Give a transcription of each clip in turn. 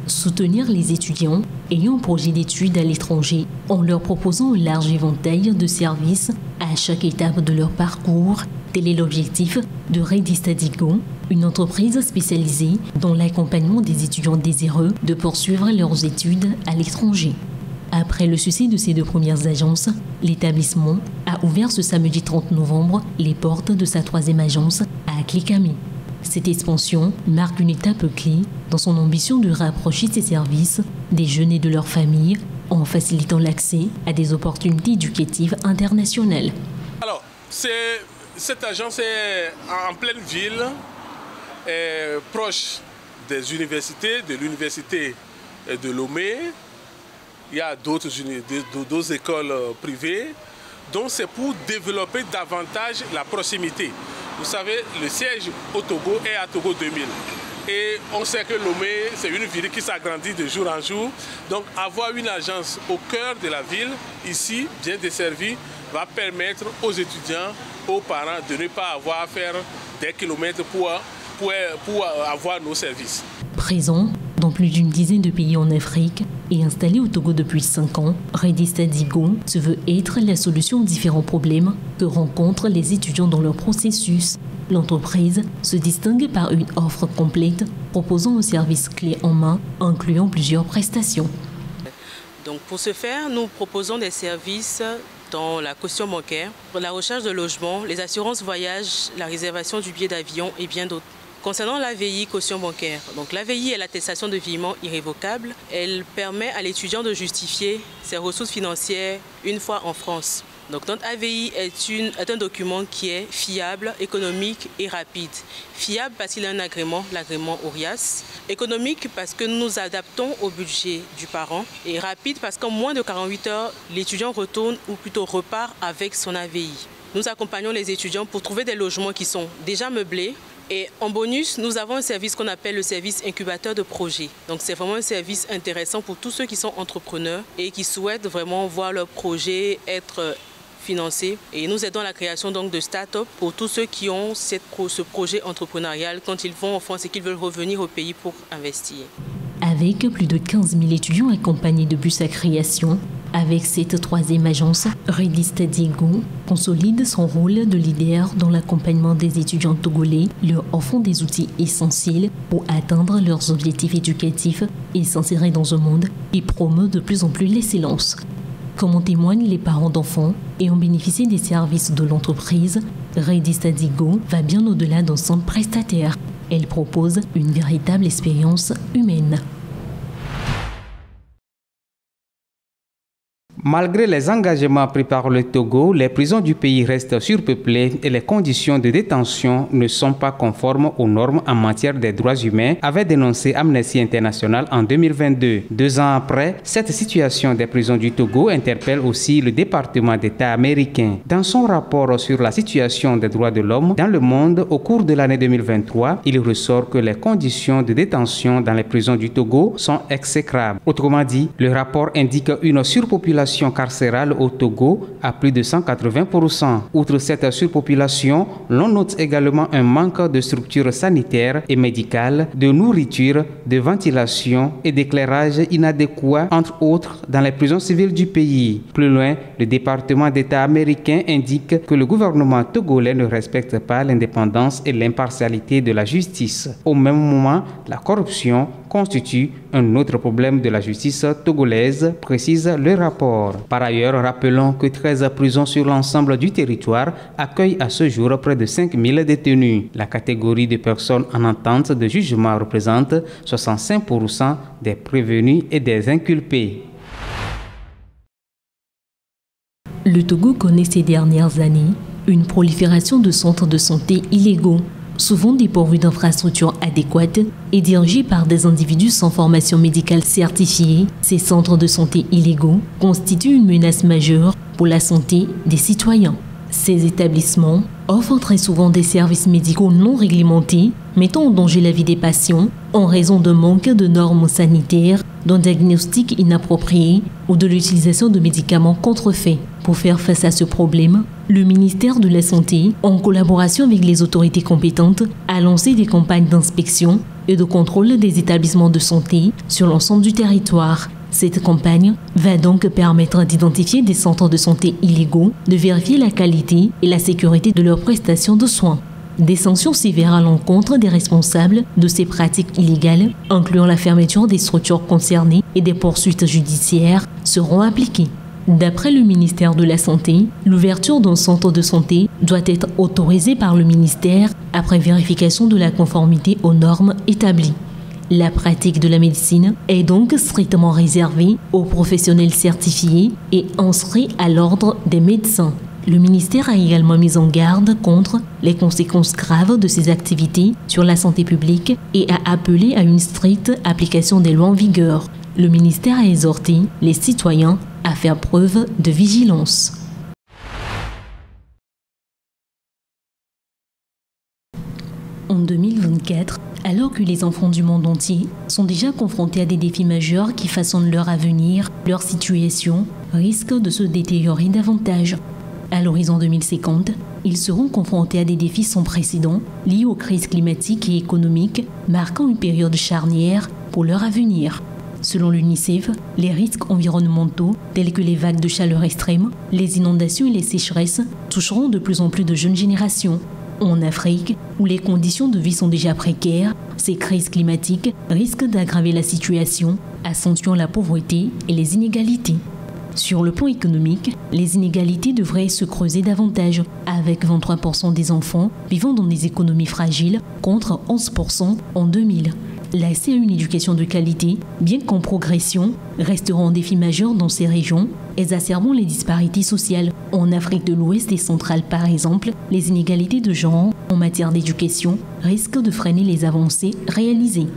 Soutenir les étudiants ayant un projet d'études à l'étranger en leur proposant un large éventail de services à chaque étape de leur parcours. Tel est l'objectif de Ready Study Go, une entreprise spécialisée dans l'accompagnement des étudiants désireux de poursuivre leurs études à l'étranger. Après le succès de ces 2 premières agences, l'établissement a ouvert ce samedi 30 novembre les portes de sa 3e agence à Clicami. Cette expansion marque une étape clé dans son ambition de rapprocher ses services des jeunes et de leurs familles en facilitant l'accès à des opportunités éducatives internationales. Alors, cette agence est en pleine ville, proche des universités, de l'université de Lomé. Il y a d'autres écoles privées. Donc c'est pour développer davantage la proximité. Vous savez, le siège au Togo est à Togo 2000. Et on sait que Lomé, c'est une ville qui s'agrandit de jour en jour. Donc avoir une agence au cœur de la ville, ici, bien desservie, va permettre aux étudiants, aux parents de ne pas avoir à faire des kilomètres pour avoir nos services. Présent dans plus d'une dizaine de pays en Afrique et installé au Togo depuis 5 ans, Ready Study Go se veut être la solution aux différents problèmes que rencontrent les étudiants dans leur processus. L'entreprise se distingue par une offre complète proposant un service clé en main incluant plusieurs prestations. Donc pour ce faire, nous proposons des services dans la caution bancaire, pour la recherche de logement, les assurances voyage, la réservation du billet d'avion et bien d'autres. Concernant l'AVI caution bancaire, donc l'AVI est l'attestation de virement irrévocable. Elle permet à l'étudiant de justifier ses ressources financières une fois en France. Donc notre AVI est un document qui est fiable, économique et rapide. Fiable parce qu'il a un agrément, l'agrément ORIAS. Économique parce que nous nous adaptons au budget du parent. Et rapide parce qu'en moins de 48 heures, l'étudiant retourne ou plutôt repart avec son AVI. Nous accompagnons les étudiants pour trouver des logements qui sont déjà meublés. Et en bonus, nous avons un service qu'on appelle le service incubateur de projet. Donc c'est vraiment un service intéressant pour tous ceux qui sont entrepreneurs et qui souhaitent vraiment voir leur projet être financé. Et nous aidons à la création donc de start-up pour tous ceux qui ont ce projet entrepreneurial quand ils vont en France et qu'ils veulent revenir au pays pour investir. Avec plus de 15 000 étudiants accompagnés depuis sa création, avec cette 3e agence, Ready Study Go consolide son rôle de leader dans l'accompagnement des étudiants togolais, leur offrant des outils essentiels pour atteindre leurs objectifs éducatifs et s'insérer dans un monde qui promeut de plus en plus l'excellence. Comme en témoignent les parents d'enfants et ont bénéficié des services de l'entreprise, Ready Study Go va bien au-delà d'un simple prestataire. Elle propose une véritable expérience humaine. Malgré les engagements pris par le Togo, les prisons du pays restent surpeuplées et les conditions de détention ne sont pas conformes aux normes en matière des droits humains, avait dénoncé Amnesty International en 2022. 2 ans après, cette situation des prisons du Togo interpelle aussi le département d'État américain. Dans son rapport sur la situation des droits de l'homme dans le monde au cours de l'année 2023, il ressort que les conditions de détention dans les prisons du Togo sont exécrables. Autrement dit, le rapport indique une surpopulation carcérale au Togo à plus de 180%. Outre cette surpopulation, l'on note également un manque de structures sanitaires et médicales, de nourriture, de ventilation et d'éclairage inadéquats, entre autres, dans les prisons civiles du pays. Plus loin, le département d'État américain indique que le gouvernement togolais ne respecte pas l'indépendance et l'impartialité de la justice. Au même moment, la corruption constitue un autre problème de la justice togolaise, précise le rapport. Par ailleurs, rappelons que 13 prisons sur l'ensemble du territoire accueillent à ce jour près de 5000 détenus. La catégorie de personnes en attente de jugement représente 65% des prévenus et des inculpés. Le Togo connaît ces dernières années une prolifération de centres de santé illégaux, souvent dépourvus d'infrastructures adéquates et dirigés par des individus sans formation médicale certifiée. Ces centres de santé illégaux constituent une menace majeure pour la santé des citoyens. Ces établissements offrent très souvent des services médicaux non réglementés, mettant en danger la vie des patients en raison d'un manque de normes sanitaires, d'un diagnostic inapproprié ou de l'utilisation de médicaments contrefaits. Pour faire face à ce problème, le ministère de la Santé, en collaboration avec les autorités compétentes, a lancé des campagnes d'inspection et de contrôle des établissements de santé sur l'ensemble du territoire. Cette campagne va donc permettre d'identifier des centres de santé illégaux, de vérifier la qualité et la sécurité de leurs prestations de soins. Des sanctions sévères à l'encontre des responsables de ces pratiques illégales, incluant la fermeture des structures concernées et des poursuites judiciaires, seront appliquées. D'après le ministère de la Santé, l'ouverture d'un centre de santé doit être autorisée par le ministère après vérification de la conformité aux normes établies. La pratique de la médecine est donc strictement réservée aux professionnels certifiés et inscrits à l'ordre des médecins. Le ministère a également mis en garde contre les conséquences graves de ces activités sur la santé publique et a appelé à une stricte application des lois en vigueur. Le ministère a exhorté les citoyens à faire preuve de vigilance. En 2024, alors que les enfants du monde entier sont déjà confrontés à des défis majeurs qui façonnent leur avenir, leur situation risque de se détériorer davantage. À l'horizon 2050, ils seront confrontés à des défis sans précédent liés aux crises climatiques et économiques, marquant une période charnière pour leur avenir. Selon l'UNICEF, les risques environnementaux tels que les vagues de chaleur extrêmes, les inondations et les sécheresses toucheront de plus en plus de jeunes générations. En Afrique, où les conditions de vie sont déjà précaires, ces crises climatiques risquent d'aggraver la situation, accentuant la pauvreté et les inégalités. Sur le plan économique, les inégalités devraient se creuser davantage, avec 23% des enfants vivant dans des économies fragiles contre 11% en 2000. L'accès à une éducation de qualité, bien qu'en progression, restera un défi majeur dans ces régions, exacerbant les disparités sociales. En Afrique de l'Ouest et centrale par exemple, les inégalités de genre en matière d'éducation risquent de freiner les avancées réalisées.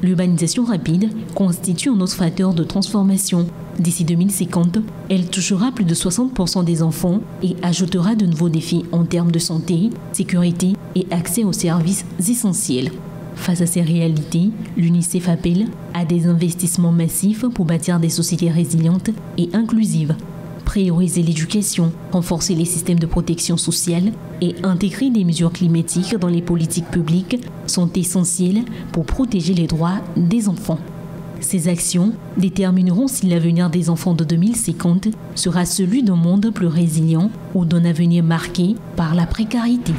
L'urbanisation rapide constitue un autre facteur de transformation. D'ici 2050, elle touchera plus de 60% des enfants et ajoutera de nouveaux défis en termes de santé, sécurité et accès aux services essentiels. Face à ces réalités, l'UNICEF appelle à des investissements massifs pour bâtir des sociétés résilientes et inclusives. Prioriser l'éducation, renforcer les systèmes de protection sociale et intégrer des mesures climatiques dans les politiques publiques sont essentielles pour protéger les droits des enfants. Ces actions détermineront si l'avenir des enfants de 2050 sera celui d'un monde plus résilient ou d'un avenir marqué par la précarité.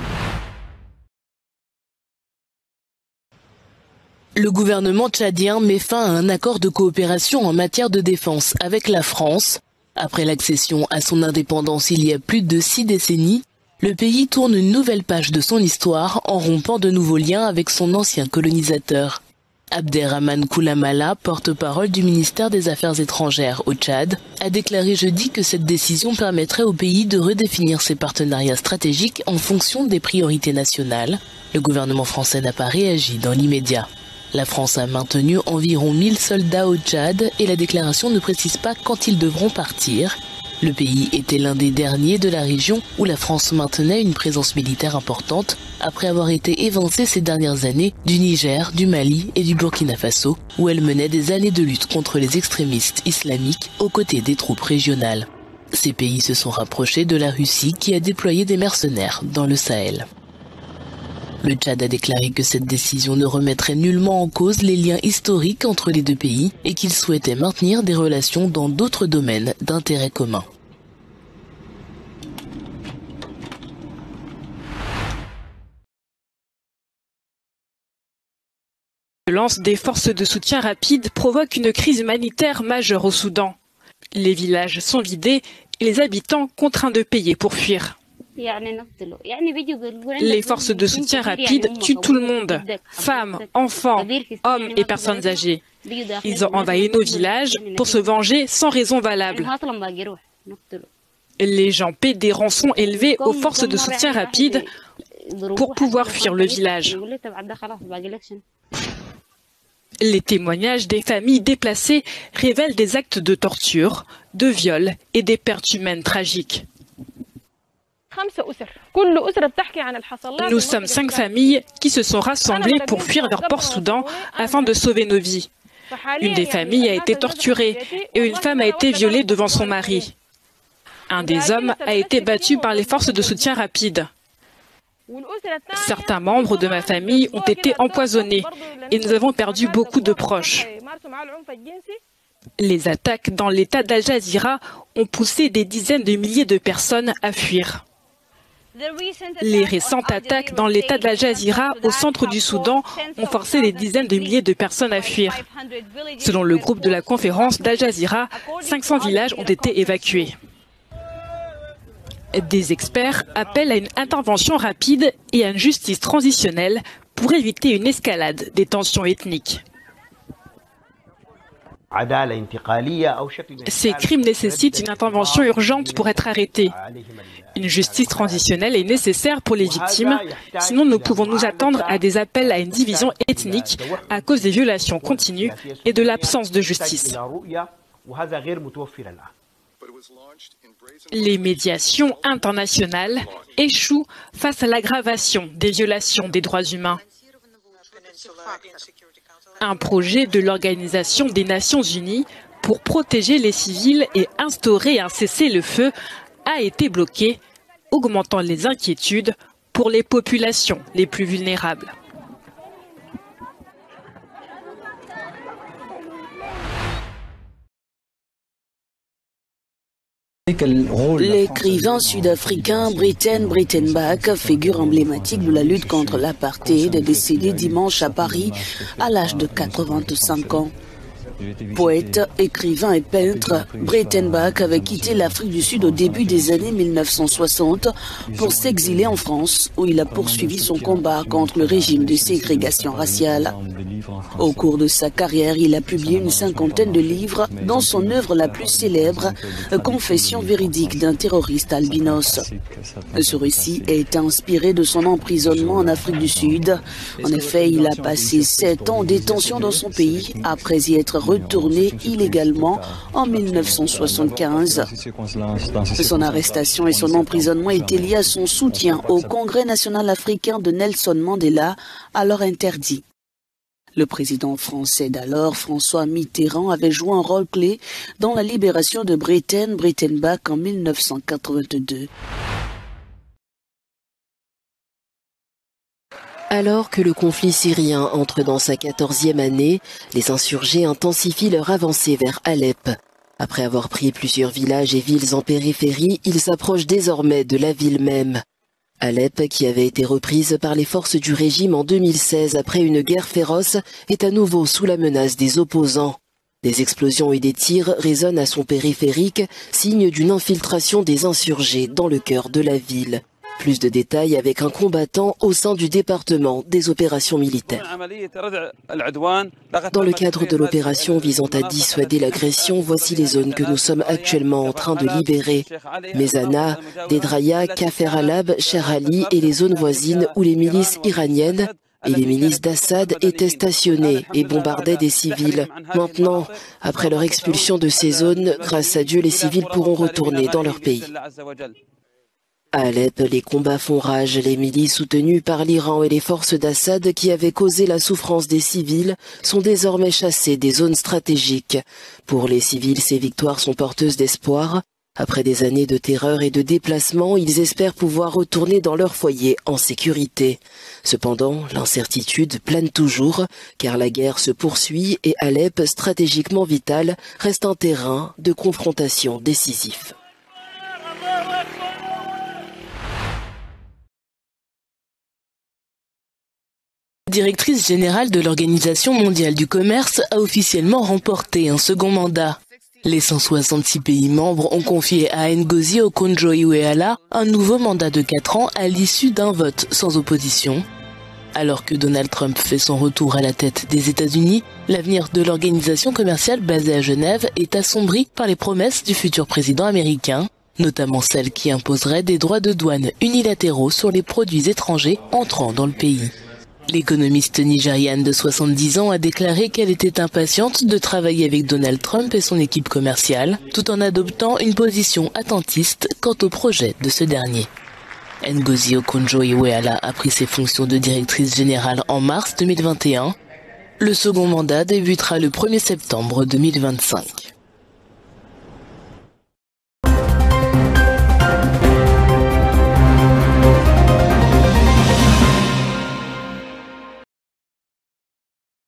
Le gouvernement tchadien met fin à un accord de coopération en matière de défense avec la France. Après l'accession à son indépendance il y a plus de 6 décennies, le pays tourne une nouvelle page de son histoire en rompant de nouveaux liens avec son ancien colonisateur. Abderrahmane Koulamala, porte-parole du ministère des Affaires étrangères au Tchad, a déclaré jeudi que cette décision permettrait au pays de redéfinir ses partenariats stratégiques en fonction des priorités nationales. Le gouvernement français n'a pas réagi dans l'immédiat. La France a maintenu environ 1000 soldats au Tchad et la déclaration ne précise pas quand ils devront partir. Le pays était l'un des derniers de la région où la France maintenait une présence militaire importante après avoir été évincée ces dernières années du Niger, du Mali et du Burkina Faso, où elle menait des années de lutte contre les extrémistes islamiques aux côtés des troupes régionales. Ces pays se sont rapprochés de la Russie qui a déployé des mercenaires dans le Sahel. Le Tchad a déclaré que cette décision ne remettrait nullement en cause les liens historiques entre les deux pays et qu'il souhaitait maintenir des relations dans d'autres domaines d'intérêt commun. La violence des forces de soutien rapide provoque une crise humanitaire majeure au Soudan. Les villages sont vidés et les habitants contraints de payer pour fuir. Les forces de soutien rapide tuent tout le monde, femmes, enfants, hommes et personnes âgées. Ils ont envahi nos villages pour se venger sans raison valable. Les gens paient des rançons élevées aux forces de soutien rapide pour pouvoir fuir le village. Les témoignages des familles déplacées révèlent des actes de torture, de viol et des pertes humaines tragiques. Nous sommes 5 familles qui se sont rassemblées pour fuir vers Port-Soudan afin de sauver nos vies. Une des familles a été torturée et une femme a été violée devant son mari. Un des hommes a été battu par les forces de soutien rapide. Certains membres de ma famille ont été empoisonnés et nous avons perdu beaucoup de proches. Les attaques dans l'État d'Al Jazeera ont poussé des dizaines de milliers de personnes à fuir. Les récentes attaques dans l'État d'Al Jazeera au centre du Soudan ont forcé des dizaines de milliers de personnes à fuir. Selon le groupe de la conférence d'Al Jazeera, 500 villages ont été évacués. Des experts appellent à une intervention rapide et à une justice transitionnelle pour éviter une escalade des tensions ethniques. Ces crimes nécessitent une intervention urgente pour être arrêtés. Une justice transitionnelle est nécessaire pour les victimes, sinon nous pouvons nous attendre à des appels à une division ethnique à cause des violations continues et de l'absence de justice. Les médiations internationales échouent face à l'aggravation des violations des droits humains. Un projet de l'Organisation des Nations Unies pour protéger les civils et instaurer un cessez-le-feu a été bloqué, augmentant les inquiétudes pour les populations les plus vulnérables. L'écrivain sud-africain Britten Breytenbach, figure emblématique de la lutte contre l'apartheid, est décédé dimanche à Paris à l'âge de 85 ans. Poète, écrivain et peintre, Breytenbach avait quitté l'Afrique du Sud au début des années 1960 pour s'exiler en France, où il a poursuivi son combat contre le régime de ségrégation raciale. Au cours de sa carrière, il a publié une cinquantaine de livres, dont son œuvre la plus célèbre, Confession véridique d'un terroriste albinos. Ce récit est inspiré de son emprisonnement en Afrique du Sud. En effet, il a passé 7 ans en détention dans son pays, après y être retourné illégalement en 1975. Son arrestation et son emprisonnement étaient liés à son soutien au Congrès national africain de Nelson Mandela, alors interdit. Le président français d'alors, François Mitterrand, avait joué un rôle clé dans la libération de Britten Breytenbach en 1982. Alors que le conflit syrien entre dans sa 14e année, les insurgés intensifient leur avancée vers Alep. Après avoir pris plusieurs villages et villes en périphérie, ils s'approchent désormais de la ville même. Alep, qui avait été reprise par les forces du régime en 2016 après une guerre féroce, est à nouveau sous la menace des opposants. Des explosions et des tirs résonnent à son périphérique, signe d'une infiltration des insurgés dans le cœur de la ville. Plus de détails avec un combattant au sein du département des opérations militaires. Dans le cadre de l'opération visant à dissuader l'agression, voici les zones que nous sommes actuellement en train de libérer. Mezana, Dedraya, Kafr Alab, Cher Ali et les zones voisines où les milices iraniennes et les milices d'Assad étaient stationnées et bombardaient des civils. Maintenant, après leur expulsion de ces zones, grâce à Dieu, les civils pourront retourner dans leur pays. À Alep, les combats font rage. Les milices soutenues par l'Iran et les forces d'Assad qui avaient causé la souffrance des civils sont désormais chassées des zones stratégiques. Pour les civils, ces victoires sont porteuses d'espoir. Après des années de terreur et de déplacement, ils espèrent pouvoir retourner dans leur foyer en sécurité. Cependant, l'incertitude plane toujours, car la guerre se poursuit et Alep, stratégiquement vital, reste un terrain de confrontation décisif. Directrice générale de l'Organisation mondiale du commerce a officiellement remporté un second mandat. Les 166 pays membres ont confié à Ngozi Okonjo-Iweala un nouveau mandat de 4 ans à l'issue d'un vote sans opposition. Alors que Donald Trump fait son retour à la tête des États-Unis, l'avenir de l'organisation commerciale basée à Genève est assombri par les promesses du futur président américain, notamment celles qui imposeraient des droits de douane unilatéraux sur les produits étrangers entrant dans le pays. L'économiste nigériane de 70 ans a déclaré qu'elle était impatiente de travailler avec Donald Trump et son équipe commerciale, tout en adoptant une position attentiste quant au projet de ce dernier. Ngozi Okonjo-Iweala a pris ses fonctions de directrice générale en mars 2021. Le second mandat débutera le 1er septembre 2025.